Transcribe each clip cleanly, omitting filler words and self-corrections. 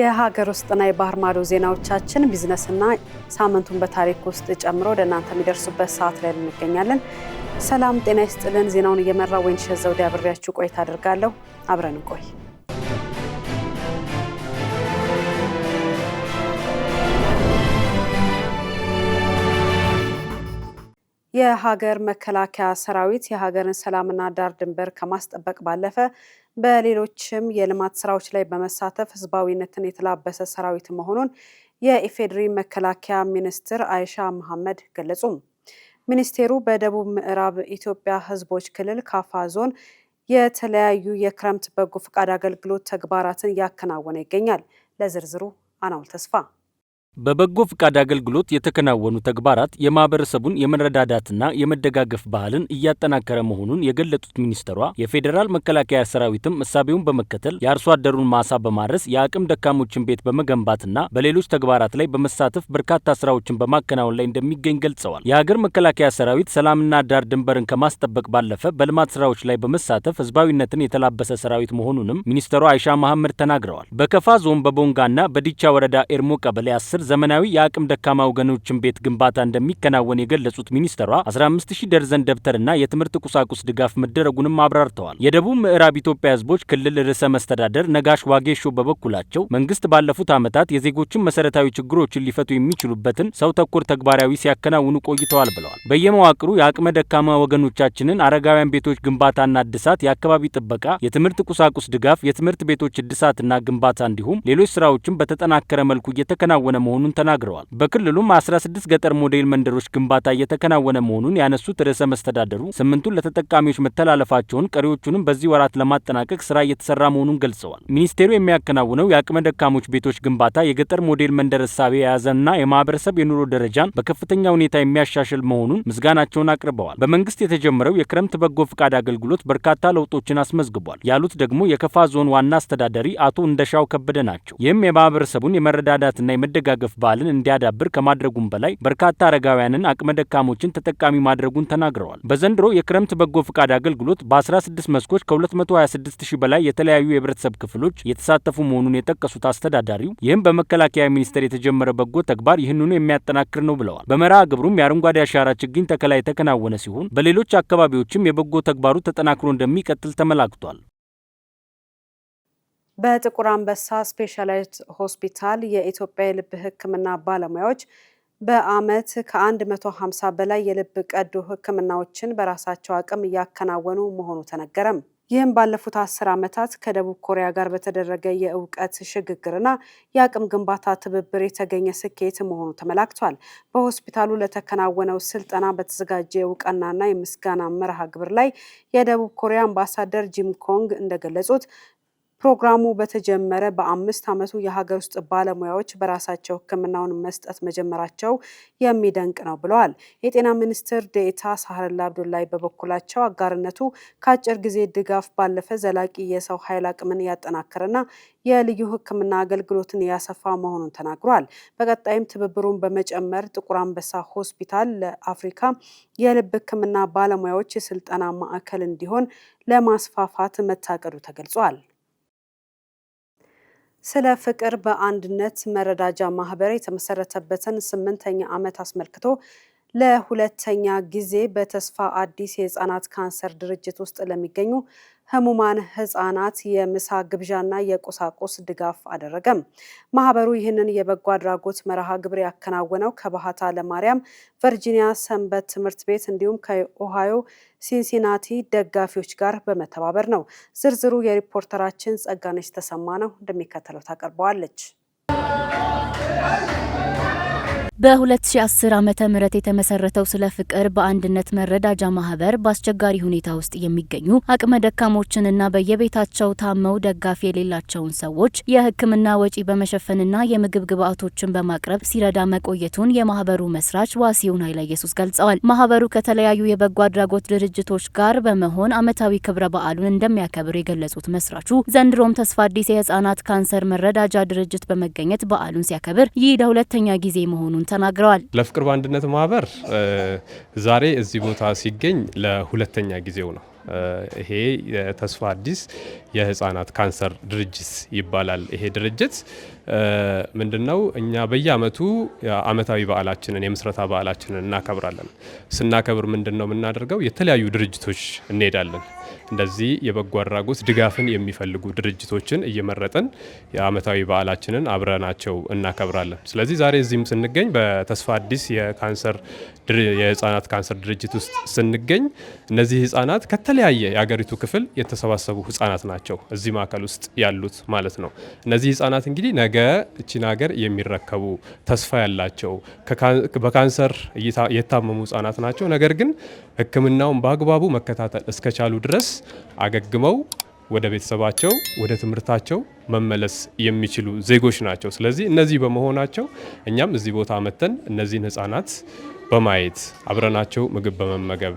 የሀገር ውስጥና የባህር ማዶ ዜናዎቻችን ቢዝነስና ሳምንቱን በታሪክ ውስጥ ጨምሮ ወደ እናንተ የሚደርሱበት ሰዓት ላይ እንገኛለን። ሰላም ጤና ይስጥልን። ዜናውን እየመራው ወይንሸት ዘውዴ አብሬያችሁ ቆይታ አደርጋለሁ። አብረን እንቆይ። የሀገር መከላከያ ሰራዊት የሀገርን ሰላምና ዳር ድንበር ከማስጠበቅ ባለፈ በሌሎችም የልማት ስራዎች ላይ በመሳተፍ ህዝባዊነትን የተላበሰ ሰራዊት መሆኑን የኢፌዴሪ መከላከያ ሚኒስትር አይሻ መሐመድ ገለጹ። ሚኒስቴሩ በደቡብ ምዕራብ ኢትዮጵያ ህዝቦች ክልል ካፋ ዞን የተለያዩ የክረምት በጎ ፈቃድ አገልግሎት ተግባራትን እያከናወነ ይገኛል። ለዝርዝሩ አናውል ተስፋ። በበጎ ፍቃድ አገልግሎት የተከናወኑ ተግባራት የማህበረሰቡን የመረዳዳትና የመደጋገፍ ባህልን እያጠናከረ መሆኑን የገለጹት ሚኒስትሯ የፌዴራል መከላከያ ሰራዊትም እሳቤውን በመከተል የአርሶ አደሩን ማሳ በማረስ የአቅም ደካሞችን ቤት በመገንባትና በሌሎች ተግባራት ላይ በመሳተፍ በርካታ ስራዎችን በማከናወን ላይ እንደሚገኝ ገልጸዋል። የሀገር መከላከያ ሰራዊት ሰላምና ዳር ድንበርን ከማስጠበቅ ባለፈ በልማት ስራዎች ላይ በመሳተፍ ህዝባዊነትን የተላበሰ ሰራዊት መሆኑንም ሚኒስትሯ አይሻ መሐመድ ተናግረዋል። በከፋ ዞን በቦንጋና በዲቻ ወረዳ ኤርሞ ቀበሌ 10 ዘመናዊ የአቅም ደካማ ወገኖችን ቤት ግንባታ እንደሚከናወን የገለጹት ሚኒስትሯ 15000 ደርዘን ደብተርና የትምህርት ቁሳቁስ ድጋፍ መደረጉንም አብራርተዋል። የደቡብ ምዕራብ ኢትዮጵያ ህዝቦች ክልል ርዕሰ መስተዳደር ነጋሽ ዋጌሾ በበኩላቸው መንግስት ባለፉት ዓመታት የዜጎችን መሰረታዊ ችግሮችን ሊፈቱ የሚችሉበትን ሰው ተኮር ተግባራዊ ሲያከናውኑ ቆይተዋል ብለዋል። በየመዋቅሩ የአቅመ ደካማ ወገኖቻችንን አረጋውያን ቤቶች ግንባታና እድሳት፣ የአካባቢ ጥበቃ፣ የትምህርት ቁሳቁስ ድጋፍ፣ የትምህርት ቤቶች እድሳትና ግንባታ እንዲሁም ሌሎች ስራዎችን በተጠናከረ መልኩ እየተከናወነ መሆኑን ተናግረዋል። በክልሉም 16 ገጠር ሞዴል መንደሮች ግንባታ እየተከናወነ መሆኑን ያነሱት ርዕሰ መስተዳደሩ 8ቱን ለተጠቃሚዎች መተላለፋቸውን ቀሪዎቹንም በዚህ ወራት ለማጠናቀቅ ስራ እየተሰራ መሆኑን ገልጸዋል። ሚኒስቴሩ የሚያከናውነው የአቅመ ደካሞች ቤቶች ግንባታ የገጠር ሞዴል መንደር እሳቤ የያዘና የማህበረሰብ የኑሮ ደረጃን በከፍተኛ ሁኔታ የሚያሻሽል መሆኑን ምስጋናቸውን አቅርበዋል። በመንግስት የተጀመረው የክረምት በጎ ፍቃድ አገልግሎት በርካታ ለውጦችን አስመዝግቧል ያሉት ደግሞ የከፋ ዞን ዋና አስተዳዳሪ አቶ እንደሻው ከበደ ናቸው። ይህም የማህበረሰቡን የመረዳዳትና የመደጋገፍ ባህልን እንዲያዳብር ከማድረጉም በላይ በርካታ አረጋውያንን አቅመ ደካሞችን ተጠቃሚ ማድረጉን ተናግረዋል። በዘንድሮ የክረምት በጎ ፍቃድ አገልግሎት በ16 መስኮች ከ226000 በላይ የተለያዩ የህብረተሰብ ክፍሎች የተሳተፉ መሆኑን የጠቀሱት አስተዳዳሪው ይህም በመከላከያ ሚኒስቴር የተጀመረ በጎ ተግባር ይህንኑ የሚያጠናክር ነው ብለዋል። በመርሃ ግብሩም የአረንጓዴ አሻራ ችግኝ ተከላ የተከናወነ ሲሆን በሌሎች አካባቢዎችም የበጎ ተግባሩ ተጠናክሮ እንደሚቀጥል ተመላክቷል። በጥቁር አንበሳ ስፔሻላይዝድ ሆስፒታል የኢትዮጵያ የልብ ሕክምና ባለሙያዎች በአመት ከ150 በላይ የልብ ቀዶ ሕክምናዎችን በራሳቸው አቅም እያከናወኑ መሆኑ ተነገረም። ይህም ባለፉት 10 ዓመታት ከደቡብ ኮሪያ ጋር በተደረገ የእውቀት ሽግግርና የአቅም ግንባታ ትብብር የተገኘ ስኬት መሆኑ ተመላክቷል። በሆስፒታሉ ለተከናወነው ስልጠና በተዘጋጀ የእውቅናና የምስጋና መርሃ ግብር ላይ የደቡብ ኮሪያ አምባሳደር ጂም ኮንግ እንደገለጹት ፕሮግራሙ በተጀመረ በ5 ዓመቱ የሀገር ውስጥ ባለሙያዎች በራሳቸው ህክምናውን መስጠት መጀመራቸው የሚደንቅ ነው ብለዋል። የጤና ሚኒስትር ዴኤታ ሳህረላ አብዱላይ በበኩላቸው አጋርነቱ ከአጭር ጊዜ ድጋፍ ባለፈ ዘላቂ የሰው ኃይል አቅምን ያጠናከረና የልዩ ህክምና አገልግሎትን ያሰፋ መሆኑን ተናግሯል። በቀጣይም ትብብሩን በመጨመር ጥቁር አንበሳ ሆስፒታል ለአፍሪካ የልብ ህክምና ባለሙያዎች የስልጠና ማዕከል እንዲሆን ለማስፋፋት መታቀዱ ተገልጿል። ስለ ፍቅር በአንድነት መረዳጃ ማህበር የተመሰረተበትን 8ኛ ዓመት አስመልክቶ ለሁለተኛ ጊዜ በተስፋ አዲስ የህፃናት ካንሰር ድርጅት ውስጥ ለሚገኙ ህሙማን ህፃናት የምሳ ግብዣና የቁሳቁስ ድጋፍ አደረገም። ማህበሩ ይህንን የበጎ አድራጎት መርሃ ግብር ያከናወነው ከባህታ ለማርያም ቨርጂኒያ ሰንበት ትምህርት ቤት እንዲሁም ከኦሃዮ ሲንሲናቲ ደጋፊዎች ጋር በመተባበር ነው። ዝርዝሩ የሪፖርተራችን ጸጋነች ተሰማ ነው፣ እንደሚከተለው ታቀርበዋለች። በ2010 ዓመተ ምህረት የተመሰረተው ስለ ፍቅር በአንድነት መረዳጃ ማህበር በአስቸጋሪ ሁኔታ ውስጥ የሚገኙ አቅመ ደካሞችንና በየቤታቸው ታመው ደጋፊ የሌላቸውን ሰዎች የሕክምና ወጪ በመሸፈንና የምግብ ግብአቶችን በማቅረብ ሲረዳ መቆየቱን የማህበሩ መስራች ዋሲውን ኃይለ ኢየሱስ ገልጸዋል። ማህበሩ ከተለያዩ የበጎ አድራጎት ድርጅቶች ጋር በመሆን ዓመታዊ ክብረ በዓሉን እንደሚያከብር የገለጹት መስራቹ ዘንድሮም ተስፋ አዲስ የህፃናት ካንሰር መረዳጃ ድርጅት በመገኘት በዓሉን ሲያከብር ይህ ለሁለተኛ ጊዜ መሆኑን ተናግረዋል። ለፍቅር በአንድነት ማህበር ዛሬ እዚህ ቦታ ሲገኝ ለሁለተኛ ጊዜው ነው። ይሄ ተስፋ አዲስ የህፃናት ካንሰር ድርጅት ይባላል። ይሄ ድርጅት ምንድነው እኛ በየአመቱ አመታዊ በዓላችንን የምስረታ በዓላችንን እናከብራለን። ስናከብር ምንድነው የምናደርገው? የተለያዩ ድርጅቶች እንሄዳለን። እንደዚህ የበጎ አድራጎት ድጋፍን የሚፈልጉ ድርጅቶችን እየመረጥን የአመታዊ በዓላችንን አብረናቸው እናከብራለን። ስለዚህ ዛሬ እዚህም ስንገኝ በተስፋ አዲስ የህፃናት ካንሰር ድርጅት ውስጥ ስንገኝ እነዚህ ህፃናት ከተለያየ የሀገሪቱ ክፍል የተሰባሰቡ ህፃናት ናቸው እዚህ ማዕከል ውስጥ ያሉት ማለት ነው። እነዚህ ህፃናት እንግዲህ ነገ እቺን ሀገር የሚረከቡ ተስፋ ያላቸው በካንሰር የታመሙ ህፃናት ናቸው። ነገር ግን ሕክምናውን በአግባቡ መከታተል እስከቻሉ ድረስ አገግመው ወደ ቤተሰባቸው ወደ ትምህርታቸው መመለስ የሚችሉ ዜጎች ናቸው። ስለዚህ እነዚህ በመሆናቸው እኛም እዚህ ቦታ መተን እነዚህን ህፃናት በማየት አብረናቸው ምግብ በመመገብ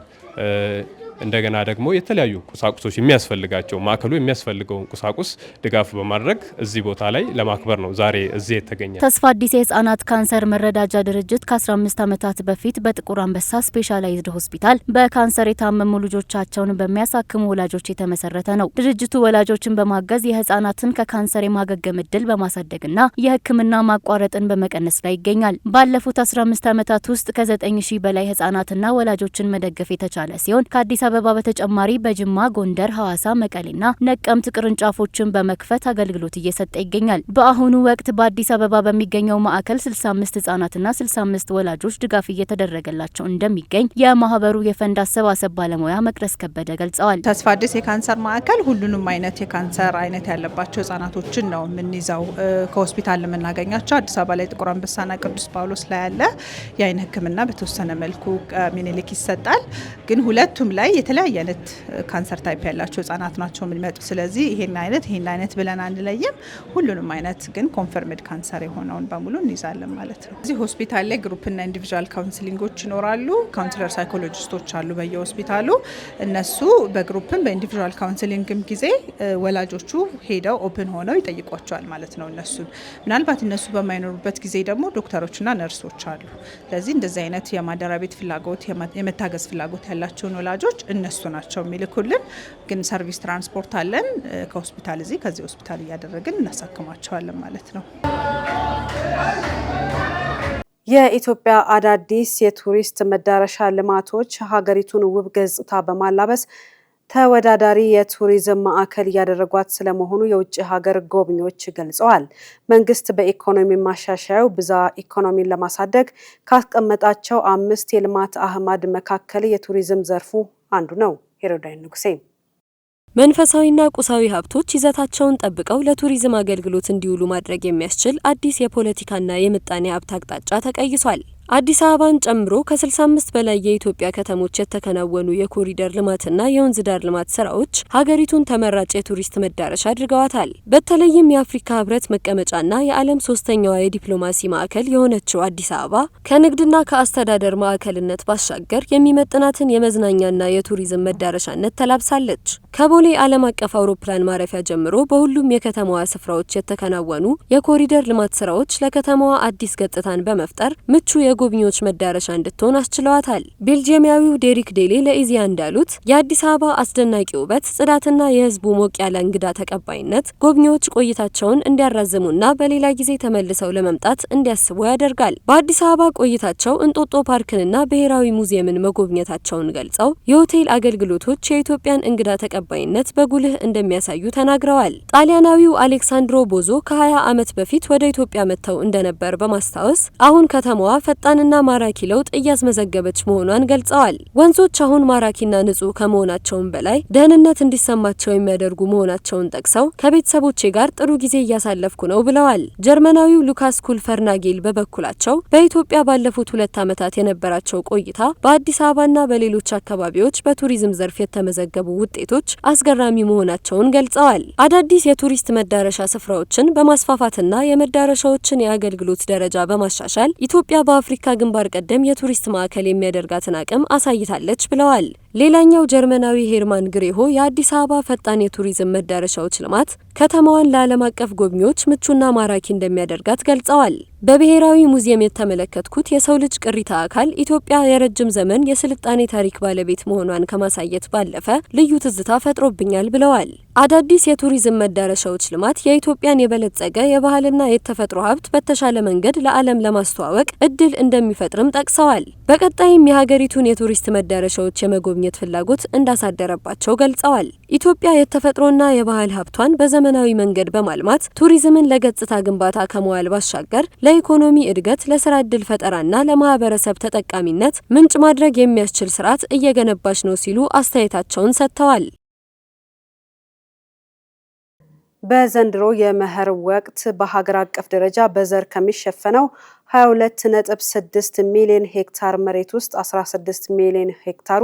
እንደገና ደግሞ የተለያዩ ቁሳቁሶች የሚያስፈልጋቸው ማዕከሉ የሚያስፈልገውን ቁሳቁስ ድጋፍ በማድረግ እዚህ ቦታ ላይ ለማክበር ነው ዛሬ እዚህ የተገኘ። ተስፋ አዲስ የህፃናት ካንሰር መረዳጃ ድርጅት ከ15 ዓመታት በፊት በጥቁር አንበሳ ስፔሻላይዝድ ሆስፒታል በካንሰር የታመሙ ልጆቻቸውን በሚያሳክሙ ወላጆች የተመሰረተ ነው። ድርጅቱ ወላጆችን በማገዝ የህፃናትን ከካንሰር የማገገም እድል በማሳደግና የህክምና ማቋረጥን በመቀነስ ላይ ይገኛል። ባለፉት 15 ዓመታት ውስጥ ከ9000 በላይ ህፃናትና ወላጆችን መደገፍ የተቻለ ሲሆን ከአዲስ አበባ በተጨማሪ በጅማ፣ ጎንደር፣ ሐዋሳ፣ መቀሌና ነቀምት ቅርንጫፎችን በመክፈት አገልግሎት እየሰጠ ይገኛል። በአሁኑ ወቅት በአዲስ አበባ በሚገኘው ማዕከል 65 ህጻናትና 65 ወላጆች ድጋፍ እየተደረገላቸው እንደሚገኝ የማህበሩ የፈንድ አሰባሰብ ባለሙያ መቅደስ ከበደ ገልጸዋል። ተስፋ አዲስ የካንሰር ማዕከል ሁሉንም አይነት የካንሰር አይነት ያለባቸው ህጻናቶችን ነው የምንይዘው። ከሆስፒታል የምናገኛቸው አዲስ አበባ ላይ ጥቁር አንበሳና ቅዱስ ጳውሎስ ላይ ያለ የአይን ህክምና በተወሰነ መልኩ ሚኒሊክ ይሰጣል። ግን ሁለቱም ላይ የተለያየ አይነት ካንሰር ታይፕ ያላቸው ህጻናት ናቸው የሚመጡ። ስለዚህ ይሄን አይነት ብለን አንለይም። ሁሉንም አይነት ግን ኮንፈርምድ ካንሰር የሆነውን በሙሉ እንይዛለን ማለት ነው። እዚህ ሆስፒታል ላይ ግሩፕና ኢንዲቪጁዋል ካውንስሊንጎች ይኖራሉ። ካውንስለር ሳይኮሎጂስቶች አሉ በየሆስፒታሉ። እነሱ በግሩፕም በኢንዲቪጁዋል ካውንስሊንግም ጊዜ ወላጆቹ ሄደው ኦፕን ሆነው ይጠይቋቸዋል ማለት ነው። ምናልባት እነሱ በማይኖሩበት ጊዜ ደግሞ ዶክተሮችና ነርሶች አሉ። ስለዚህ እንደዚህ አይነት የማደሪያ ቤት ፍላጎት የመታገዝ ፍላጎት ያላቸውን ወላጆች እነሱ ናቸው የሚልኩልን። ግን ሰርቪስ ትራንስፖርት አለን ከሆስፒታል ከዚህ ሆስፒታል እያደረግን እናሳክማቸዋለን ማለት ነው። የኢትዮጵያ አዳዲስ የቱሪስት መዳረሻ ልማቶች ሀገሪቱን ውብ ገጽታ በማላበስ ተወዳዳሪ የቱሪዝም ማዕከል እያደረጓት ስለመሆኑ የውጭ ሀገር ጎብኚዎች ገልጸዋል። መንግስት በኢኮኖሚ ማሻሻያው ብዝሃ ኢኮኖሚን ለማሳደግ ካስቀመጣቸው 5 የልማት አህማድ መካከል የቱሪዝም ዘርፉ አንዱ ነው። ሄሮዳይን ንጉሴ። መንፈሳዊና ቁሳዊ ሀብቶች ይዘታቸውን ጠብቀው ለቱሪዝም አገልግሎት እንዲውሉ ማድረግ የሚያስችል አዲስ የፖለቲካና የምጣኔ ሀብት አቅጣጫ ተቀይሷል። አዲስ አበባን ጨምሮ ከ65 በላይ የኢትዮጵያ ከተሞች የተከናወኑ የኮሪደር ልማትና የወንዝ ዳር ልማት ስራዎች ሀገሪቱን ተመራጭ የቱሪስት መዳረሻ አድርገዋታል። በተለይም የአፍሪካ ህብረት መቀመጫና የዓለም 3ኛዋ የዲፕሎማሲ ማዕከል የሆነችው አዲስ አበባ ከንግድና ከአስተዳደር ማዕከልነት ባሻገር የሚመጥናትን የመዝናኛና የቱሪዝም መዳረሻነት ተላብሳለች። ከቦሌ ዓለም አቀፍ አውሮፕላን ማረፊያ ጀምሮ በሁሉም የከተማዋ ስፍራዎች የተከናወኑ የኮሪደር ልማት ስራዎች ለከተማዋ አዲስ ገጽታን በመፍጠር ምቹ የጎብኚዎች መዳረሻ እንድትሆን አስችለዋታል። ቤልጂየማዊው ዴሪክ ዴሌ ለኢዜአ እንዳሉት የአዲስ አበባ አስደናቂ ውበት፣ ጽዳትና የህዝቡ ሞቅ ያለ እንግዳ ተቀባይነት ጎብኚዎች ቆይታቸውን እንዲያራዝሙና በሌላ ጊዜ ተመልሰው ለመምጣት እንዲያስቡ ያደርጋል። በአዲስ አበባ ቆይታቸው እንጦጦ ፓርክንና ብሔራዊ ሙዚየምን መጎብኘታቸውን ገልጸው የሆቴል አገልግሎቶች የኢትዮጵያን እንግዳ ተቀባይነት በጉልህ እንደሚያሳዩ ተናግረዋል። ጣሊያናዊው አሌክሳንድሮ ቦዞ ከ20 ዓመት በፊት ወደ ኢትዮጵያ መጥተው እንደነበር በማስታወስ አሁን ከተማዋ ፈጣንና ማራኪ ለውጥ እያስመዘገበች መሆኗን ገልጸዋል። ወንዞች አሁን ማራኪና ንጹህ ከመሆናቸውም በላይ ደህንነት እንዲሰማቸው የሚያደርጉ መሆናቸውን ጠቅሰው ከቤተሰቦቼ ጋር ጥሩ ጊዜ እያሳለፍኩ ነው ብለዋል። ጀርመናዊው ሉካስ ኩልፈርናጌል በበኩላቸው በኢትዮጵያ ባለፉት 2 ዓመታት የነበራቸው ቆይታ በአዲስ አበባና በሌሎች አካባቢዎች በቱሪዝም ዘርፍ የተመዘገቡ ውጤቶች አስገራሚ መሆናቸውን ገልጸዋል። አዳዲስ የቱሪስት መዳረሻ ስፍራዎችን በማስፋፋትና የመዳረሻዎችን የአገልግሎት ደረጃ በማሻሻል ኢትዮጵያ በአፍሪካ ግንባር ቀደም የቱሪስት ማዕከል የሚያደርጋትን አቅም አሳይታለች ብለዋል። ሌላኛው ጀርመናዊ ሄርማን ግሬሆ የአዲስ አበባ ፈጣን የቱሪዝም መዳረሻዎች ልማት ከተማዋን ለዓለም አቀፍ ጎብኚዎች ምቹና ማራኪ እንደሚያደርጋት ገልጸዋል። በብሔራዊ ሙዚየም የተመለከትኩት የሰው ልጅ ቅሪተ አካል ኢትዮጵያ የረጅም ዘመን የስልጣኔ ታሪክ ባለቤት መሆኗን ከማሳየት ባለፈ ልዩ ትዝታ ፈጥሮብኛል ብለዋል። አዳዲስ የቱሪዝም መዳረሻዎች ልማት የኢትዮጵያን የበለጸገ የባህልና የተፈጥሮ ሀብት በተሻለ መንገድ ለዓለም ለማስተዋወቅ እድል እንደሚፈጥርም ጠቅሰዋል። በቀጣይም የሀገሪቱን የቱሪስት መዳረሻዎች የመጎብኘት ፍላጎት እንዳሳደረባቸው ገልጸዋል። ኢትዮጵያ የተፈጥሮና የባህል ሀብቷን በዘመናዊ መንገድ በማልማት ቱሪዝምን ለገጽታ ግንባታ ከመዋል ባሻገር ለኢኮኖሚ እድገት፣ ለስራ ዕድል ፈጠራና ለማህበረሰብ ተጠቃሚነት ምንጭ ማድረግ የሚያስችል ስርዓት እየገነባች ነው ሲሉ አስተያየታቸውን ሰጥተዋል። በዘንድሮ የመኸር ወቅት በሀገር አቀፍ ደረጃ በዘር ከሚሸፈነው 22.6 ሚሊዮን ሄክታር መሬት ውስጥ 16 ሚሊዮን ሄክታሩ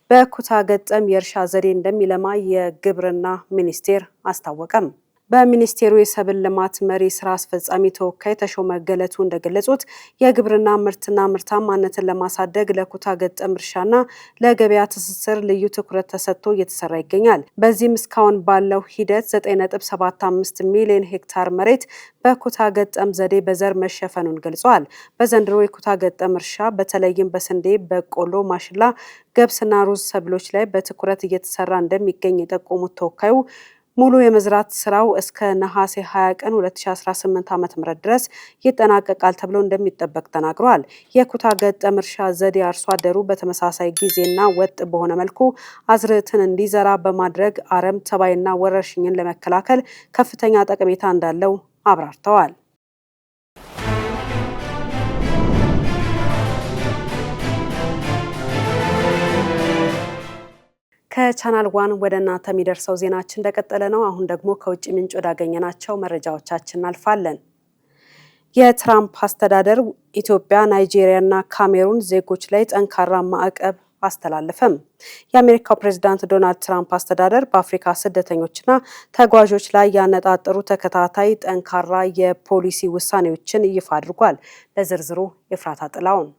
በኩታ ገጠም የእርሻ ዘዴ እንደሚለማ የግብርና ሚኒስቴር አስታወቀም። በሚኒስቴሩ የሰብል ልማት መሪ ስራ አስፈጻሚ ተወካይ ተሾመ ገለቱ እንደገለጹት የግብርና ምርትና ምርታማነትን ለማሳደግ ለኩታ ገጠም እርሻና ለገበያ ትስስር ልዩ ትኩረት ተሰጥቶ እየተሰራ ይገኛል። በዚህም እስካሁን ባለው ሂደት 9.75 ሚሊዮን ሄክታር መሬት በኩታ ገጠም ዘዴ በዘር መሸፈኑን ገልጸዋል። በዘንድሮ የኩታ ገጠም እርሻ በተለይም በስንዴ፣ በቆሎ፣ ማሽላ፣ ገብስና ሩዝ ሰብሎች ላይ በትኩረት እየተሰራ እንደሚገኝ የጠቆሙት ተወካዩ ሙሉ የመዝራት ስራው እስከ ነሐሴ 20 ቀን 2018 ዓ.ም ድረስ ይጠናቀቃል ተብሎ እንደሚጠበቅ ተናግረዋል። የኩታ ገጠም እርሻ ዘዴ አርሶ አደሩ በተመሳሳይ ጊዜና ወጥ በሆነ መልኩ አዝርዕትን እንዲዘራ በማድረግ አረም፣ ተባይና ወረርሽኝን ለመከላከል ከፍተኛ ጠቀሜታ እንዳለው አብራርተዋል። ከቻናል ዋን ወደ እናንተ የሚደርሰው ዜናችን እንደቀጠለ ነው። አሁን ደግሞ ከውጭ ምንጭ ወዳገኘናቸው መረጃዎቻችን እናልፋለን። የትራምፕ አስተዳደር ኢትዮጵያ፣ ናይጄሪያና ካሜሩን ዜጎች ላይ ጠንካራ ማዕቀብ አስተላለፈም። የአሜሪካው ፕሬዝዳንት ዶናልድ ትራምፕ አስተዳደር በአፍሪካ ስደተኞችና ተጓዦች ላይ ያነጣጠሩ ተከታታይ ጠንካራ የፖሊሲ ውሳኔዎችን ይፋ አድርጓል። ለዝርዝሩ ኤፍራታ ጥላውን።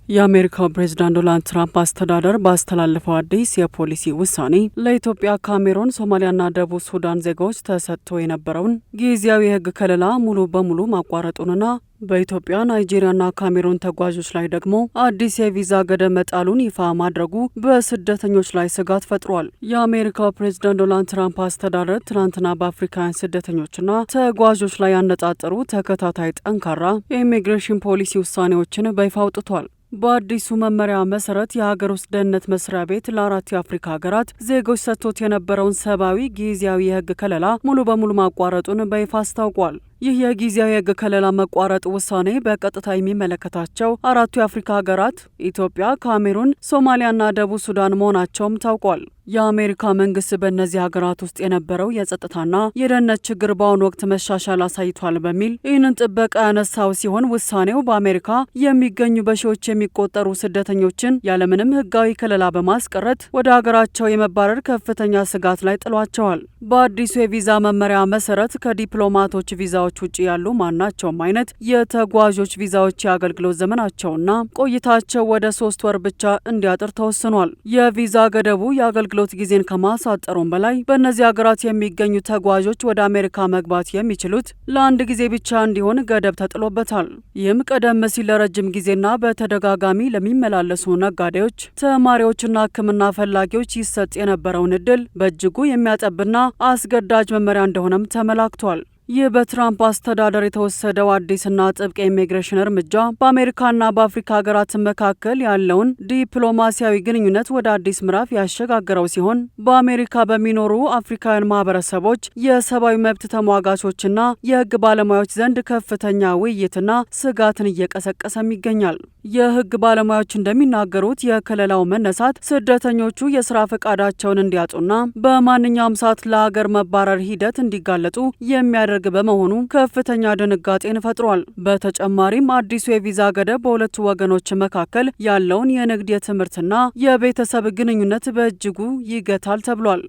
የአሜሪካው ፕሬዝዳንት ዶናልድ ትራምፕ አስተዳደር ባስተላለፈው አዲስ የፖሊሲ ውሳኔ ለኢትዮጵያ፣ ካሜሩን፣ ሶማሊያና ደቡብ ሱዳን ዜጎች ተሰጥቶ የነበረውን ጊዜያዊ የሕግ ከለላ ሙሉ በሙሉ ማቋረጡንና በኢትዮጵያ፣ ናይጄሪያና ካሜሩን ተጓዦች ላይ ደግሞ አዲስ የቪዛ ገደብ መጣሉን ይፋ ማድረጉ በስደተኞች ላይ ስጋት ፈጥሯል። የአሜሪካው ፕሬዝዳንት ዶናልድ ትራምፕ አስተዳደር ትናንትና በአፍሪካውያን ስደተኞችና ተጓዦች ላይ ያነጣጠሩ ተከታታይ ጠንካራ የኢሚግሬሽን ፖሊሲ ውሳኔዎችን በይፋ አውጥቷል። በአዲሱ መመሪያ መሰረት የሀገር ውስጥ ደህንነት መስሪያ ቤት ለአራት የአፍሪካ ሀገራት ዜጎች ሰጥቶት የነበረውን ሰብአዊ ጊዜያዊ የህግ ከለላ ሙሉ በሙሉ ማቋረጡን በይፋ አስታውቋል። ይህ የጊዜያዊ የህግ ከለላ መቋረጥ ውሳኔ በቀጥታ የሚመለከታቸው አራቱ የአፍሪካ ሀገራት ኢትዮጵያ፣ ካሜሩን፣ ሶማሊያና ደቡብ ሱዳን መሆናቸውም ታውቋል። የአሜሪካ መንግስት በእነዚህ ሀገራት ውስጥ የነበረው የጸጥታና የደህንነት ችግር በአሁኑ ወቅት መሻሻል አሳይቷል በሚል ይህንን ጥበቃ ያነሳው ሲሆን ውሳኔው በአሜሪካ የሚገኙ በሺዎች የሚቆጠሩ ስደተኞችን ያለምንም ህጋዊ ከለላ በማስቀረት ወደ ሀገራቸው የመባረር ከፍተኛ ስጋት ላይ ጥሏቸዋል። በአዲሱ የቪዛ መመሪያ መሰረት ከዲፕሎማቶች ቪዛዎች ውጭ ያሉ ማናቸውም አይነት የተጓዦች ቪዛዎች የአገልግሎት ዘመናቸውና ቆይታቸው ወደ 3 ወር ብቻ እንዲያጥር ተወስኗል። የቪዛ ገደቡ የአገልግሎት ጊዜን ከማሳጠሩም በላይ በእነዚህ ሀገራት የሚገኙ ተጓዦች ወደ አሜሪካ መግባት የሚችሉት ለአንድ ጊዜ ብቻ እንዲሆን ገደብ ተጥሎበታል። ይህም ቀደም ሲል ለረጅም ጊዜና በተደጋጋሚ ለሚመላለሱ ነጋዴዎች፣ ተማሪዎችና ሕክምና ፈላጊዎች ይሰጥ የነበረውን እድል በእጅጉ የሚያጠብና አስገዳጅ መመሪያ እንደሆነም ተመላክቷል። ይህ በትራምፕ አስተዳደር የተወሰደው አዲስና ጥብቅ የኢሚግሬሽን እርምጃ በአሜሪካና በአፍሪካ ሀገራት መካከል ያለውን ዲፕሎማሲያዊ ግንኙነት ወደ አዲስ ምዕራፍ ያሸጋገረው ሲሆን በአሜሪካ በሚኖሩ አፍሪካውያን ማህበረሰቦች፣ የሰብአዊ መብት ተሟጋቾችና የህግ ባለሙያዎች ዘንድ ከፍተኛ ውይይትና ስጋትን እየቀሰቀሰም ይገኛል። የህግ ባለሙያዎች እንደሚናገሩት የከለላው መነሳት ስደተኞቹ የስራ ፈቃዳቸውን እንዲያጡና በማንኛውም ሰዓት ለሀገር መባረር ሂደት እንዲጋለጡ የሚያደርግ በመሆኑ ከፍተኛ ድንጋጤን ፈጥሯል። በተጨማሪም አዲሱ የቪዛ ገደብ በሁለቱ ወገኖች መካከል ያለውን የንግድ፣ የትምህርትና የቤተሰብ ግንኙነት በእጅጉ ይገታል ተብሏል።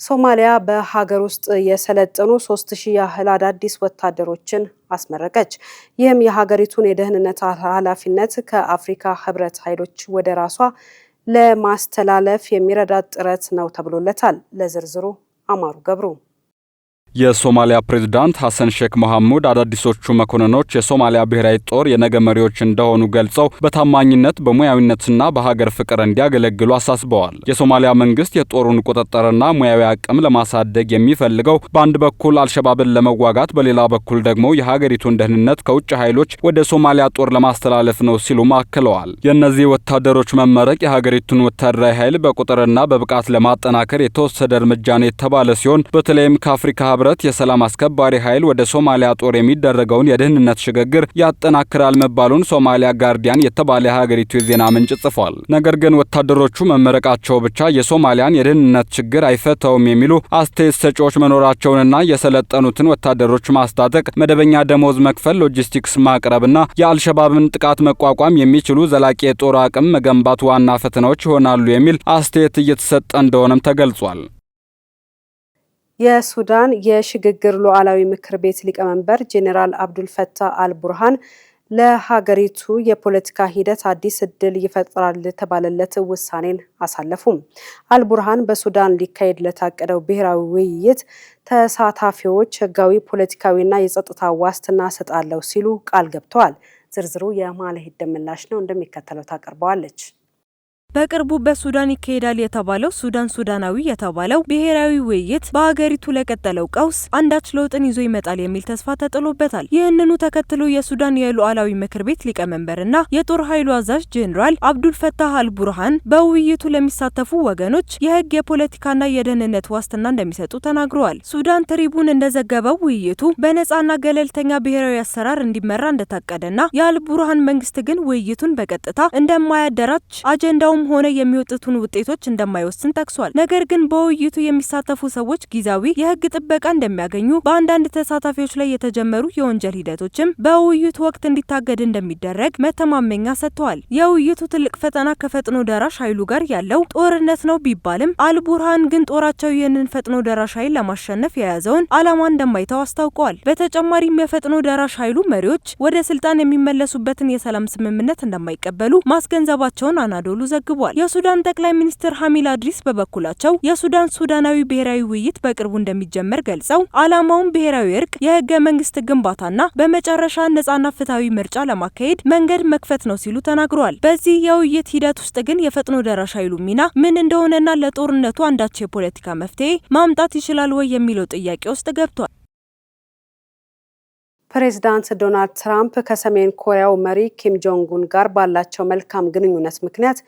ሶማሊያ በሀገር ውስጥ የሰለጠኑ 3000 ያህል አዳዲስ ወታደሮችን አስመረቀች። ይህም የሀገሪቱን የደህንነት ኃላፊነት ከአፍሪካ ህብረት ኃይሎች ወደ ራሷ ለማስተላለፍ የሚረዳ ጥረት ነው ተብሎለታል። ለዝርዝሩ አማሩ ገብሩ። የሶማሊያ ፕሬዝዳንት ሐሰን ሼክ መሐሙድ አዳዲሶቹ መኮንኖች የሶማሊያ ብሔራዊ ጦር የነገ መሪዎች እንደሆኑ ገልጸው በታማኝነት በሙያዊነትና በሀገር ፍቅር እንዲያገለግሉ አሳስበዋል። የሶማሊያ መንግስት የጦሩን ቁጥጥርና ሙያዊ አቅም ለማሳደግ የሚፈልገው በአንድ በኩል አልሸባብን ለመዋጋት፣ በሌላ በኩል ደግሞ የሀገሪቱን ደህንነት ከውጭ ኃይሎች ወደ ሶማሊያ ጦር ለማስተላለፍ ነው ሲሉ አክለዋል። የእነዚህ ወታደሮች መመረቅ የሀገሪቱን ወታደራዊ ኃይል በቁጥርና በብቃት ለማጠናከር የተወሰደ እርምጃ ነው የተባለ ሲሆን በተለይም ከአፍሪካ ህብረት የሰላም አስከባሪ ኃይል ወደ ሶማሊያ ጦር የሚደረገውን የደህንነት ሽግግር ያጠናክራል መባሉን ሶማሊያ ጋርዲያን የተባለ የሀገሪቱ የዜና ምንጭ ጽፏል። ነገር ግን ወታደሮቹ መመረቃቸው ብቻ የሶማሊያን የደህንነት ችግር አይፈታውም የሚሉ አስተያየት ሰጪዎች መኖራቸውንና የሰለጠኑትን ወታደሮች ማስታጠቅ፣ መደበኛ ደሞዝ መክፈል፣ ሎጂስቲክስ ማቅረብና የአልሸባብን ጥቃት መቋቋም የሚችሉ ዘላቂ የጦር አቅም መገንባት ዋና ፈተናዎች ይሆናሉ የሚል አስተያየት እየተሰጠ እንደሆነም ተገልጿል። የሱዳን የሽግግር ሉዓላዊ ምክር ቤት ሊቀመንበር ጄኔራል አብዱልፈታህ አልቡርሃን ለሀገሪቱ የፖለቲካ ሂደት አዲስ እድል ይፈጥራል የተባለለት ውሳኔን አሳለፉም። አልቡርሃን በሱዳን ሊካሄድ ለታቀደው ብሔራዊ ውይይት ተሳታፊዎች ህጋዊ፣ ፖለቲካዊና የጸጥታ ዋስትና ሰጣለሁ ሲሉ ቃል ገብተዋል። ዝርዝሩ የማለሂት ደምላሽ ነው፣ እንደሚከተለው ታቀርበዋለች። በቅርቡ በሱዳን ይካሄዳል የተባለው ሱዳናዊ የተባለው ብሔራዊ ውይይት በሀገሪቱ ለቀጠለው ቀውስ አንዳች ለውጥን ይዞ ይመጣል የሚል ተስፋ ተጥሎበታል። ይህንኑ ተከትሎ የሱዳን የሉዓላዊ ምክር ቤት ሊቀመንበርና የጦር ኃይሉ አዛዥ ጄኔራል አብዱልፈታህ አልቡርሃን በውይይቱ ለሚሳተፉ ወገኖች የህግ፣ የፖለቲካና የደህንነት ዋስትና እንደሚሰጡ ተናግረዋል። ሱዳን ትሪቡን እንደዘገበው ውይይቱ በነጻና ገለልተኛ ብሔራዊ አሰራር እንዲመራ እንደታቀደና የአልቡርሃን መንግስት ግን ውይይቱን በቀጥታ እንደማያደራጅ አጀንዳው ሆነ የሚወጡትን ውጤቶች እንደማይወስን ጠቅሷል። ነገር ግን በውይይቱ የሚሳተፉ ሰዎች ጊዜያዊ የህግ ጥበቃ እንደሚያገኙ፣ በአንዳንድ ተሳታፊዎች ላይ የተጀመሩ የወንጀል ሂደቶችም በውይይቱ ወቅት እንዲታገድ እንደሚደረግ መተማመኛ ሰጥተዋል። የውይይቱ ትልቅ ፈተና ከፈጥኖ ደራሽ ኃይሉ ጋር ያለው ጦርነት ነው ቢባልም አልቡርሃን ግን ጦራቸው ይህንን ፈጥኖ ደራሽ ኃይል ለማሸነፍ የያዘውን ዓላማ እንደማይተው አስታውቀዋል። በተጨማሪም የፈጥኖ ደራሽ ኃይሉ መሪዎች ወደ ስልጣን የሚመለሱበትን የሰላም ስምምነት እንደማይቀበሉ ማስገንዘባቸውን አናዶሉ ዘግቧል። የሱዳን ጠቅላይ ሚኒስትር ሐሚል አድሪስ በበኩላቸው ሱዳናዊ ብሔራዊ ውይይት በቅርቡ እንደሚጀመር ገልጸው ዓላማውን ብሔራዊ እርቅ፣ የህገ መንግስት ግንባታና በመጨረሻ ነጻና ፍትሃዊ ምርጫ ለማካሄድ መንገድ መክፈት ነው ሲሉ ተናግረዋል። በዚህ የውይይት ሂደት ውስጥ ግን የፈጥኖ ደራሽ ኃይሉ ሚና ምን እንደሆነና ለጦርነቱ አንዳች የፖለቲካ መፍትሄ ማምጣት ይችላል ወይ የሚለው ጥያቄ ውስጥ ገብቷል። ፕሬዚዳንት ዶናልድ ትራምፕ ከሰሜን ኮሪያው መሪ ኪም ጆንግ ኡን ጋር ባላቸው መልካም ግንኙነት ምክንያት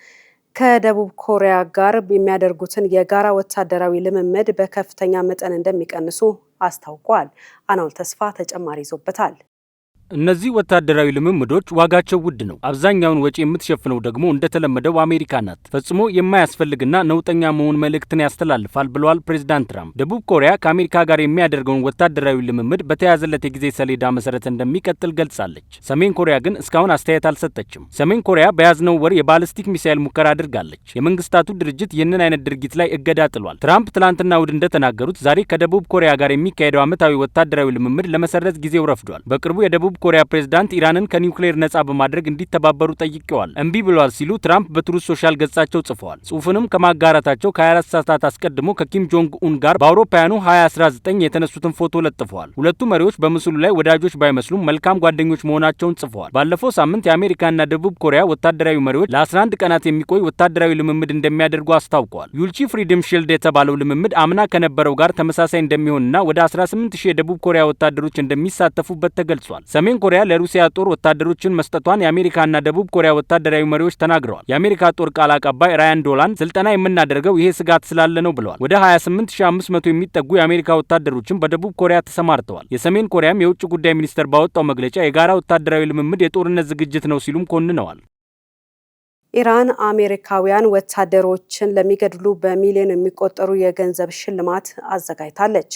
ከደቡብ ኮሪያ ጋር የሚያደርጉትን የጋራ ወታደራዊ ልምምድ በከፍተኛ መጠን እንደሚቀንሱ አስታውቋል። አናውል ተስፋ ተጨማሪ ይዞበታል። እነዚህ ወታደራዊ ልምምዶች ዋጋቸው ውድ ነው። አብዛኛውን ወጪ የምትሸፍነው ደግሞ እንደተለመደው አሜሪካ ናት። ፈጽሞ የማያስፈልግና ነውጠኛ መሆን መልእክትን ያስተላልፋል ብለዋል ፕሬዚዳንት ትራምፕ። ደቡብ ኮሪያ ከአሜሪካ ጋር የሚያደርገውን ወታደራዊ ልምምድ በተያዘለት የጊዜ ሰሌዳ መሰረት እንደሚቀጥል ገልጻለች። ሰሜን ኮሪያ ግን እስካሁን አስተያየት አልሰጠችም። ሰሜን ኮሪያ በያዝነው ወር የባሊስቲክ ሚሳይል ሙከራ አድርጋለች። የመንግስታቱ ድርጅት ይህንን አይነት ድርጊት ላይ እገዳ ጥሏል። ትራምፕ ትላንትና እሁድ እንደተናገሩት ዛሬ ከደቡብ ኮሪያ ጋር የሚካሄደው ዓመታዊ ወታደራዊ ልምምድ ለመሰረዝ ጊዜው ረፍዷል። በቅርቡ የደቡብ ኮሪያ ፕሬዝዳንት ኢራንን ከኒውክሌር ነጻ በማድረግ እንዲተባበሩ ጠይቀዋል። እምቢ ብለዋል ሲሉ ትራምፕ በትሩዝ ሶሻል ገጻቸው ጽፈዋል። ጽሑፉንም ከማጋራታቸው ከ24 ሰዓታት አስቀድሞ ከኪም ጆንግ ኡን ጋር በአውሮፓውያኑ 2019 የተነሱትን ፎቶ ለጥፈዋል። ሁለቱ መሪዎች በምስሉ ላይ ወዳጆች ባይመስሉም መልካም ጓደኞች መሆናቸውን ጽፈዋል። ባለፈው ሳምንት የአሜሪካና ደቡብ ኮሪያ ወታደራዊ መሪዎች ለ11 ቀናት የሚቆይ ወታደራዊ ልምምድ እንደሚያደርጉ አስታውቀዋል። ዩልቺ ፍሪደም ሺልድ የተባለው ልምምድ አምና ከነበረው ጋር ተመሳሳይ እንደሚሆንና ወደ 18000 የደቡብ ኮሪያ ወታደሮች እንደሚሳተፉበት ተገልጿል። ሰሜን ኮሪያ ለሩሲያ ጦር ወታደሮችን መስጠቷን የአሜሪካና ደቡብ ኮሪያ ወታደራዊ መሪዎች ተናግረዋል። የአሜሪካ ጦር ቃል አቀባይ ራያን ዶላን ስልጠና የምናደርገው ይሄ ስጋት ስላለ ነው ብለዋል። ወደ 28500 የሚጠጉ የአሜሪካ ወታደሮችን በደቡብ ኮሪያ ተሰማርተዋል። የሰሜን ኮሪያም የውጭ ጉዳይ ሚኒስቴር ባወጣው መግለጫ የጋራ ወታደራዊ ልምምድ የጦርነት ዝግጅት ነው ሲሉም ኮንነዋል። ኢራን አሜሪካውያን ወታደሮችን ለሚገድሉ በሚሊዮን የሚቆጠሩ የገንዘብ ሽልማት አዘጋጅታለች።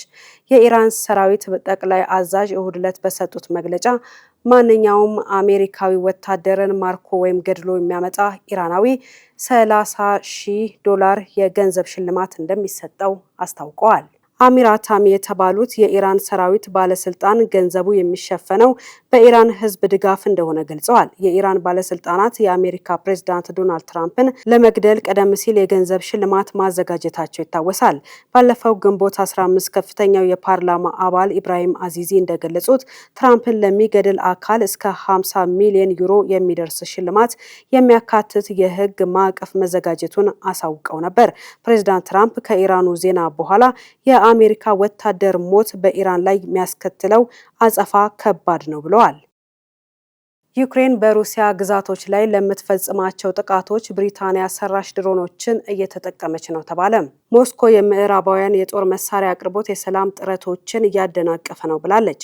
የኢራን ሰራዊት ጠቅላይ አዛዥ እሁድ ዕለት በሰጡት መግለጫ ማንኛውም አሜሪካዊ ወታደርን ማርኮ ወይም ገድሎ የሚያመጣ ኢራናዊ $30,000 የገንዘብ ሽልማት እንደሚሰጠው አስታውቀዋል። አሚራታሚ የተባሉት የኢራን ሰራዊት ባለስልጣን ገንዘቡ የሚሸፈነው በኢራን ሕዝብ ድጋፍ እንደሆነ ገልጸዋል። የኢራን ባለስልጣናት የአሜሪካ ፕሬዝዳንት ዶናልድ ትራምፕን ለመግደል ቀደም ሲል የገንዘብ ሽልማት ማዘጋጀታቸው ይታወሳል። ባለፈው ግንቦት 15 ከፍተኛው የፓርላማ አባል ኢብራሂም አዚዚ እንደገለጹት ትራምፕን ለሚገድል አካል እስከ 50 ሚሊዮን ዩሮ የሚደርስ ሽልማት የሚያካትት የህግ ማዕቀፍ መዘጋጀቱን አሳውቀው ነበር። ፕሬዝዳንት ትራምፕ ከኢራኑ ዜና በኋላ የአሜሪካ ወታደር ሞት በኢራን ላይ የሚያስከትለው አጸፋ ከባድ ነው ብለዋል። ዩክሬን በሩሲያ ግዛቶች ላይ ለምትፈጽማቸው ጥቃቶች ብሪታንያ ሰራሽ ድሮኖችን እየተጠቀመች ነው ተባለ። ሞስኮ የምዕራባውያን የጦር መሳሪያ አቅርቦት የሰላም ጥረቶችን እያደናቀፈ ነው ብላለች።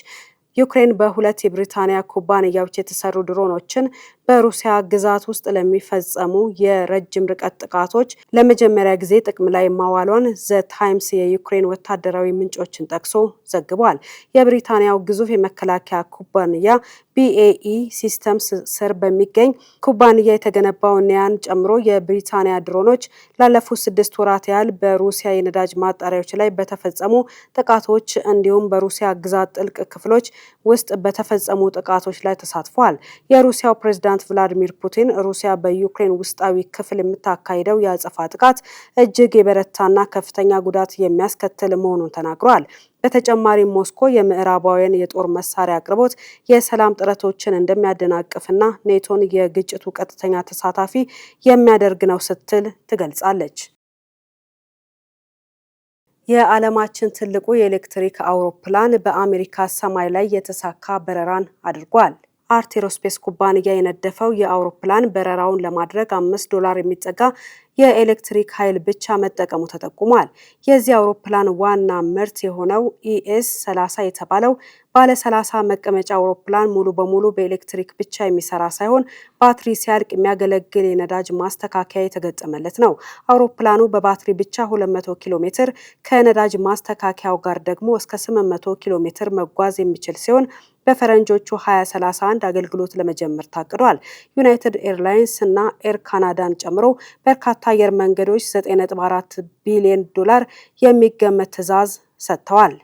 ዩክሬን በሁለት የብሪታንያ ኩባንያዎች የተሰሩ ድሮኖችን በሩሲያ ግዛት ውስጥ ለሚፈጸሙ የረጅም ርቀት ጥቃቶች ለመጀመሪያ ጊዜ ጥቅም ላይ ማዋሏን ዘ ታይምስ የዩክሬን ወታደራዊ ምንጮችን ጠቅሶ ዘግቧል። የብሪታንያው ግዙፍ የመከላከያ ኩባንያ BAE ሲስተምስ ስር በሚገኝ ኩባንያ የተገነባው ኒያን ጨምሮ የብሪታንያ ድሮኖች ላለፉት 6 ወራት ያህል በሩሲያ የነዳጅ ማጣሪያዎች ላይ በተፈጸሙ ጥቃቶች እንዲሁም በሩሲያ ግዛት ጥልቅ ክፍሎች ውስጥ በተፈጸሙ ጥቃቶች ላይ ተሳትፈዋል። የሩሲያው ፕሬዝዳንት ቭላዲሚር ፑቲን ሩሲያ በዩክሬን ውስጣዊ ክፍል የምታካሂደው የአጸፋ ጥቃት እጅግ የበረታና ከፍተኛ ጉዳት የሚያስከትል መሆኑን ተናግረዋል። በተጨማሪም ሞስኮ የምዕራባውያን የጦር መሳሪያ አቅርቦት የሰላም ጥረቶችን እንደሚያደናቅፍና ኔቶን የግጭቱ ቀጥተኛ ተሳታፊ የሚያደርግ ነው ስትል ትገልጻለች። የዓለማችን ትልቁ የኤሌክትሪክ አውሮፕላን በአሜሪካ ሰማይ ላይ የተሳካ በረራን አድርጓል። አርት ኤሮስፔስ ኩባንያ የነደፈው የአውሮፕላን በረራውን ለማድረግ $5 የሚጠጋ የኤሌክትሪክ ኃይል ብቻ መጠቀሙ ተጠቁሟል። የዚህ አውሮፕላን ዋና ምርት የሆነው ES-30 የተባለው ባለ 30 መቀመጫ አውሮፕላን ሙሉ በሙሉ በኤሌክትሪክ ብቻ የሚሰራ ሳይሆን ባትሪ ሲያልቅ የሚያገለግል የነዳጅ ማስተካከያ የተገጠመለት ነው። አውሮፕላኑ በባትሪ ብቻ 200 ኪሎ ሜትር ከነዳጅ ማስተካከያው ጋር ደግሞ እስከ 800 ኪሎ ሜትር መጓዝ የሚችል ሲሆን በፈረንጆቹ 2031 አገልግሎት ለመጀመር ታቅዷል። ዩናይትድ ኤርላይንስ እና ኤር ካናዳን ጨምሮ በርካታ አየር መንገዶች $9.4 ቢሊዮን የሚገመት ትዕዛዝ ሰጥተዋል።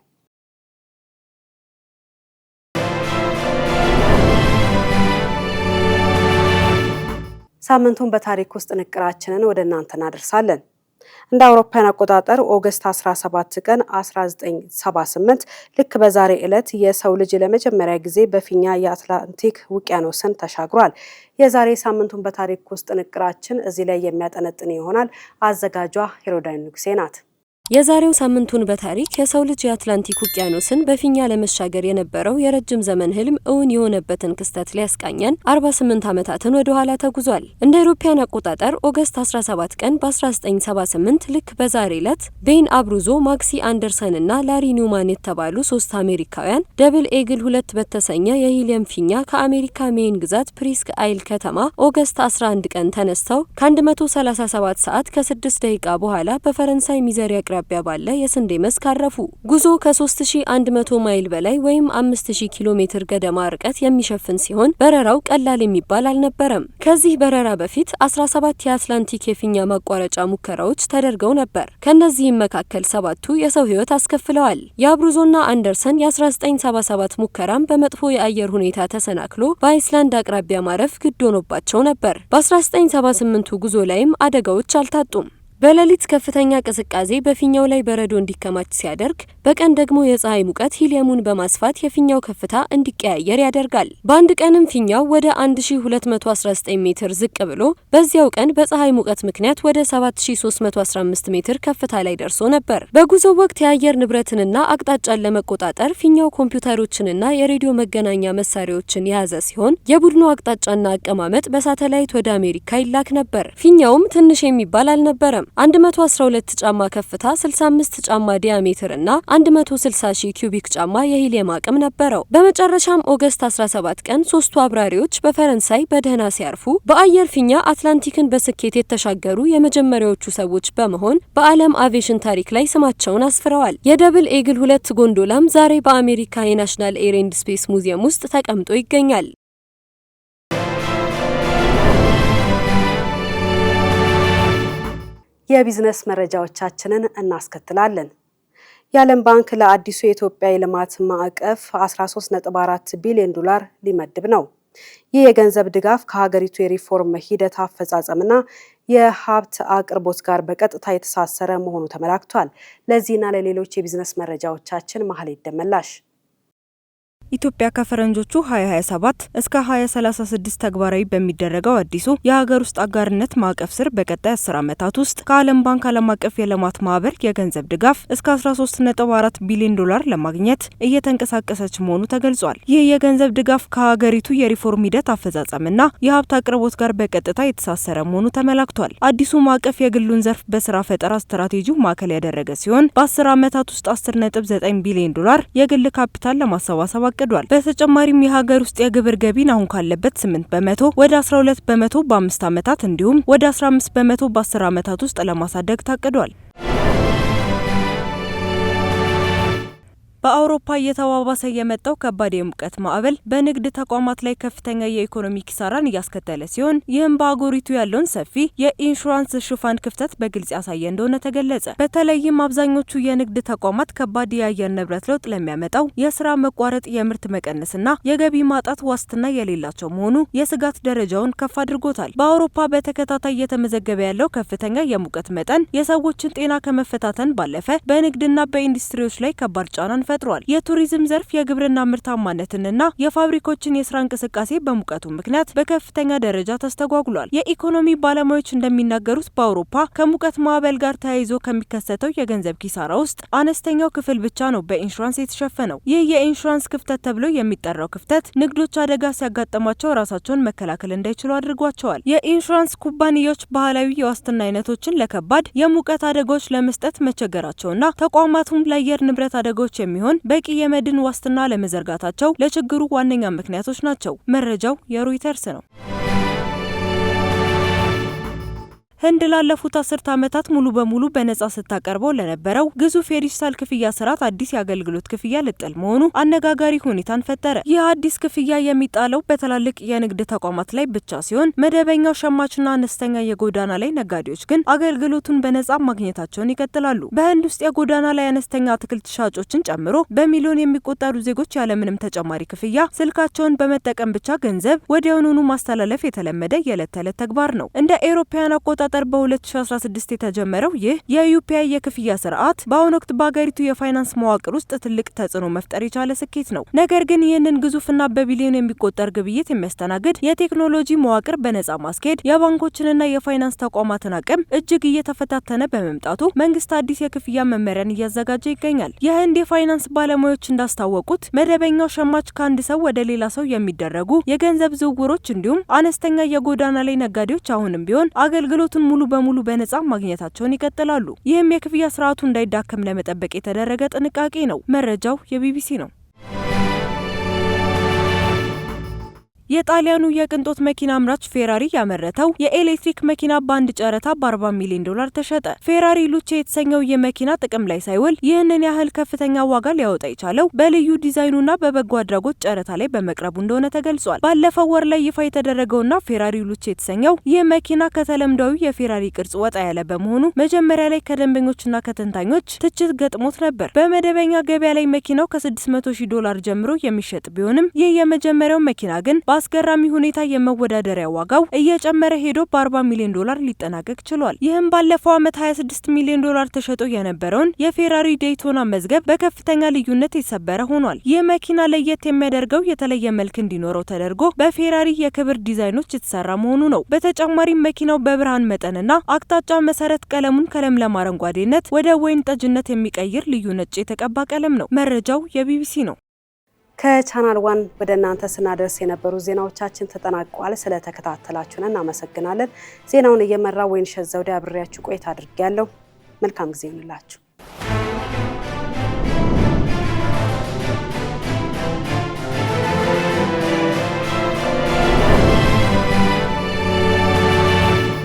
ሳምንቱን በታሪክ ውስጥ ጥንቅራችንን ወደ እናንተ እናደርሳለን። እንደ አውሮፓውያን አቆጣጠር ኦገስት 17 ቀን 1978 ልክ በዛሬ ዕለት የሰው ልጅ ለመጀመሪያ ጊዜ በፊኛ የአትላንቲክ ውቅያኖስን ተሻግሯል። የዛሬ ሳምንቱን በታሪክ ውስጥ ጥንቅራችን እዚህ ላይ የሚያጠነጥን ይሆናል። አዘጋጇ ሄሮዳይን ንጉሴ ናት። የዛሬው ሳምንቱን በታሪክ የሰው ልጅ የአትላንቲክ ውቅያኖስን በፊኛ ለመሻገር የነበረው የረጅም ዘመን ህልም እውን የሆነበትን ክስተት ሊያስቃኘን 48 ዓመታትን ወደ ኋላ ተጉዟል። እንደ አውሮፓውያን አቆጣጠር ኦገስት 17 ቀን በ1978 ልክ በዛሬ ዕለት ቤን አብሩዞ፣ ማክሲ አንደርሰን እና ላሪ ኒውማን የተባሉ 3 አሜሪካውያን ደብል ኤግል 2 በተሰኘ የሂሊየም ፊኛ ከአሜሪካ ሜይን ግዛት ፕሪስክ አይል ከተማ ኦገስት 11 ቀን ተነስተው ከ137 ሰዓት ከ6 ደቂቃ በኋላ በፈረንሳይ ሚዘሪ አቅራቢያ ባለ የስንዴ መስክ አረፉ። ጉዞ ከ3100 ማይል በላይ ወይም 5000 ኪሎ ሜትር ገደማ ርቀት የሚሸፍን ሲሆን በረራው ቀላል የሚባል አልነበረም። ከዚህ በረራ በፊት 17 የአትላንቲክ የፊኛ ማቋረጫ ሙከራዎች ተደርገው ነበር። ከነዚህም መካከል 7ቱ የሰው ህይወት አስከፍለዋል። የአብሩዞና አንደርሰን የ1977 ሙከራም በመጥፎ የአየር ሁኔታ ተሰናክሎ በአይስላንድ አቅራቢያ ማረፍ ግድ ሆኖባቸው ነበር። በ1978ቱ ጉዞ ላይም አደጋዎች አልታጡም። በሌሊት ከፍተኛ ቅዝቃዜ በፊኛው ላይ በረዶ እንዲከማች ሲያደርግ፣ በቀን ደግሞ የፀሐይ ሙቀት ሂሊየሙን በማስፋት የፊኛው ከፍታ እንዲቀያየር ያደርጋል። በአንድ ቀንም ፊኛው ወደ 1219 ሜትር ዝቅ ብሎ በዚያው ቀን በፀሐይ ሙቀት ምክንያት ወደ 7315 ሜትር ከፍታ ላይ ደርሶ ነበር። በጉዞው ወቅት የአየር ንብረትንና አቅጣጫን ለመቆጣጠር ፊኛው ኮምፒውተሮችንና የሬዲዮ መገናኛ መሳሪያዎችን የያዘ ሲሆን የቡድኑ አቅጣጫና አቀማመጥ በሳተላይት ወደ አሜሪካ ይላክ ነበር። ፊኛውም ትንሽ የሚባል አልነበረም። 112 ጫማ ከፍታ፣ 65 ጫማ ዲያሜትር እና 160,000 ኪዩቢክ ጫማ የሂሊየም አቅም ነበረው። በመጨረሻም ኦገስት 17 ቀን 3ቱ አብራሪዎች በፈረንሳይ በደህና ሲያርፉ በአየር ፊኛ አትላንቲክን በስኬት የተሻገሩ የመጀመሪያዎቹ ሰዎች በመሆን በዓለም አቪዬሽን ታሪክ ላይ ስማቸውን አስፍረዋል። የደብል ኤግል 2 ጎንዶላም ዛሬ በአሜሪካ የናሽናል ኤር ኤንድ ስፔስ ሙዚየም ውስጥ ተቀምጦ ይገኛል። የቢዝነስ መረጃዎቻችንን እናስከትላለን። የዓለም ባንክ ለአዲሱ የኢትዮጵያ የልማት ማዕቀፍ 13.4 ቢሊዮን ዶላር ሊመድብ ነው። ይህ የገንዘብ ድጋፍ ከሀገሪቱ የሪፎርም ሂደት አፈጻጸምና የሀብት አቅርቦት ጋር በቀጥታ የተሳሰረ መሆኑ ተመላክቷል። ለዚህና ለሌሎች የቢዝነስ መረጃዎቻችን መሀሌት ደመላሽ። ኢትዮጵያ ከፈረንጆቹ 2027 እስከ 2036 ተግባራዊ በሚደረገው አዲሱ የሀገር ውስጥ አጋርነት ማዕቀፍ ስር በቀጣይ 10 ዓመታት ውስጥ ከዓለም ባንክ ዓለም አቀፍ የልማት ማህበር የገንዘብ ድጋፍ እስከ 13.4 ቢሊዮን ዶላር ለማግኘት እየተንቀሳቀሰች መሆኑ ተገልጿል። ይህ የገንዘብ ድጋፍ ከሀገሪቱ የሪፎርም ሂደት አፈጻጸምና የሀብት አቅርቦት ጋር በቀጥታ የተሳሰረ መሆኑ ተመላክቷል። አዲሱ ማዕቀፍ የግሉን ዘርፍ በስራ ፈጠራ ስትራቴጂው ማዕከል ያደረገ ሲሆን በ10 ዓመታት ውስጥ 10.9 ቢሊዮን ዶላር የግል ካፒታል ለማሰባሰብ አቅዷል። በተጨማሪም የሀገር ውስጥ የግብር ገቢን አሁን ካለበት 8% ወደ 12% በ5 ዓመታት እንዲሁም ወደ 15% በ10 ዓመታት ውስጥ ለማሳደግ ታቅዷል። በአውሮፓ እየተባባሰ የመጣው ከባድ የሙቀት ማዕበል በንግድ ተቋማት ላይ ከፍተኛ የኢኮኖሚ ኪሳራን እያስከተለ ሲሆን ይህም በአገሪቱ ያለውን ሰፊ የኢንሹራንስ ሽፋን ክፍተት በግልጽ ያሳየ እንደሆነ ተገለጸ። በተለይም አብዛኞቹ የንግድ ተቋማት ከባድ የአየር ንብረት ለውጥ ለሚያመጣው የስራ መቋረጥ፣ የምርት መቀነስና የገቢ ማጣት ዋስትና የሌላቸው መሆኑ የስጋት ደረጃውን ከፍ አድርጎታል። በአውሮፓ በተከታታይ እየተመዘገበ ያለው ከፍተኛ የሙቀት መጠን የሰዎችን ጤና ከመፈታተን ባለፈ በንግድና በኢንዱስትሪዎች ላይ ከባድ ጫናን ፈጥሯል። የቱሪዝም ዘርፍ የግብርና ምርታማነትንና የፋብሪኮችን የስራ እንቅስቃሴ በሙቀቱ ምክንያት በከፍተኛ ደረጃ ተስተጓጉሏል። የኢኮኖሚ ባለሙያዎች እንደሚናገሩት በአውሮፓ ከሙቀት ማዕበል ጋር ተያይዞ ከሚከሰተው የገንዘብ ኪሳራ ውስጥ አነስተኛው ክፍል ብቻ ነው በኢንሹራንስ የተሸፈነው። ይህ የኢንሹራንስ ክፍተት ተብሎ የሚጠራው ክፍተት ንግዶች አደጋ ሲያጋጥማቸው ራሳቸውን መከላከል እንዳይችሉ አድርጓቸዋል። የኢንሹራንስ ኩባንያዎች ባህላዊ የዋስትና አይነቶችን ለከባድ የሙቀት አደጋዎች ለመስጠት መቸገራቸውና ተቋማቱም ለአየር ንብረት አደጋዎች የሚሆን በቂ የመድን ዋስትና ለመዘርጋታቸው ለችግሩ ዋነኛ ምክንያቶች ናቸው። መረጃው የሮይተርስ ነው። ህንድ ላለፉት 10 ዓመታት ሙሉ በሙሉ በነጻ ስታቀርበው ለነበረው ግዙፍ የዲጂታል ክፍያ ስርዓት አዲስ የአገልግሎት ክፍያ ልጥል መሆኑ አነጋጋሪ ሁኔታን ፈጠረ። ይህ አዲስ ክፍያ የሚጣለው በትላልቅ የንግድ ተቋማት ላይ ብቻ ሲሆን መደበኛው ሸማችና አነስተኛ የጎዳና ላይ ነጋዴዎች ግን አገልግሎቱን በነጻ ማግኘታቸውን ይቀጥላሉ። በህንድ ውስጥ የጎዳና ላይ አነስተኛ አትክልት ሻጮችን ጨምሮ በሚሊዮን የሚቆጠሩ ዜጎች ያለምንም ተጨማሪ ክፍያ ስልካቸውን በመጠቀም ብቻ ገንዘብ ወዲያውኑ ማስተላለፍ የተለመደ የዕለት ተዕለት ተግባር ነው። እንደ አውሮፓውያን አቆጣጠር በ2016 የተጀመረው ይህ የዩፒአይ የክፍያ ስርዓት በአሁኑ ወቅት በሀገሪቱ የፋይናንስ መዋቅር ውስጥ ትልቅ ተጽዕኖ መፍጠር የቻለ ስኬት ነው። ነገር ግን ይህንን ግዙፍና በቢሊዮን የሚቆጠር ግብይት የሚያስተናግድ የቴክኖሎጂ መዋቅር በነጻ ማስኬድ የባንኮችንና የፋይናንስ ተቋማትን አቅም እጅግ እየተፈታተነ በመምጣቱ መንግስት አዲስ የክፍያ መመሪያን እያዘጋጀ ይገኛል። የህንድ የፋይናንስ ባለሙያዎች እንዳስታወቁት መደበኛው ሸማች ከአንድ ሰው ወደ ሌላ ሰው የሚደረጉ የገንዘብ ዝውውሮች እንዲሁም አነስተኛ የጎዳና ላይ ነጋዴዎች አሁንም ቢሆን አገልግሎቱን ሙሉ በሙሉ በነጻ ማግኘታቸውን ይቀጥላሉ። ይህም የክፍያ ስርዓቱ እንዳይዳከም ለመጠበቅ የተደረገ ጥንቃቄ ነው። መረጃው የቢቢሲ ነው። የጣሊያኑ የቅንጦት መኪና አምራች ፌራሪ ያመረተው የኤሌክትሪክ መኪና በአንድ ጨረታ በ40 ሚሊዮን ዶላር ተሸጠ። ፌራሪ ሉቼ የተሰኘው የመኪና ጥቅም ላይ ሳይውል ይህንን ያህል ከፍተኛ ዋጋ ሊያወጣ የቻለው በልዩ ዲዛይኑና በበጎ አድራጎት ጨረታ ላይ በመቅረቡ እንደሆነ ተገልጿል። ባለፈው ወር ላይ ይፋ የተደረገውና ፌራሪ ሉቼ የተሰኘው ይህ መኪና ከተለምዳዊ የፌራሪ ቅርጽ ወጣ ያለ በመሆኑ መጀመሪያ ላይ ከደንበኞችና ከተንታኞች ትችት ገጥሞት ነበር። በመደበኛ ገበያ ላይ መኪናው ከ$600,000 ጀምሮ የሚሸጥ ቢሆንም ይህ የመጀመሪያው መኪና ግን አስገራሚ ሁኔታ የመወዳደሪያ ዋጋው እየጨመረ ሄዶ በ40 ሚሊዮን ዶላር ሊጠናቀቅ ችሏል። ይህም ባለፈው ዓመት 26 ሚሊዮን ዶላር ተሸጦ የነበረውን የፌራሪ ዴይቶና መዝገብ በከፍተኛ ልዩነት የተሰበረ ሆኗል። ይህ መኪና ለየት የሚያደርገው የተለየ መልክ እንዲኖረው ተደርጎ በፌራሪ የክብር ዲዛይኖች የተሰራ መሆኑ ነው። በተጨማሪም መኪናው በብርሃን መጠንና አቅጣጫ መሰረት ቀለሙን ከለምለም አረንጓዴነት ወደ ወይን ጠጅነት የሚቀይር ልዩ ነጭ የተቀባ ቀለም ነው። መረጃው የቢቢሲ ነው። ከቻናል ዋን ወደ እናንተ ስናደርስ የነበሩ ዜናዎቻችን ተጠናቀዋል። ስለተከታተላችሁን እናመሰግናለን። ዜናውን እየመራ ወይንሸት ዘውዴ አብሬያችሁ ቆይታ አድርጌያለሁ። መልካም ጊዜ ይሁንላችሁ።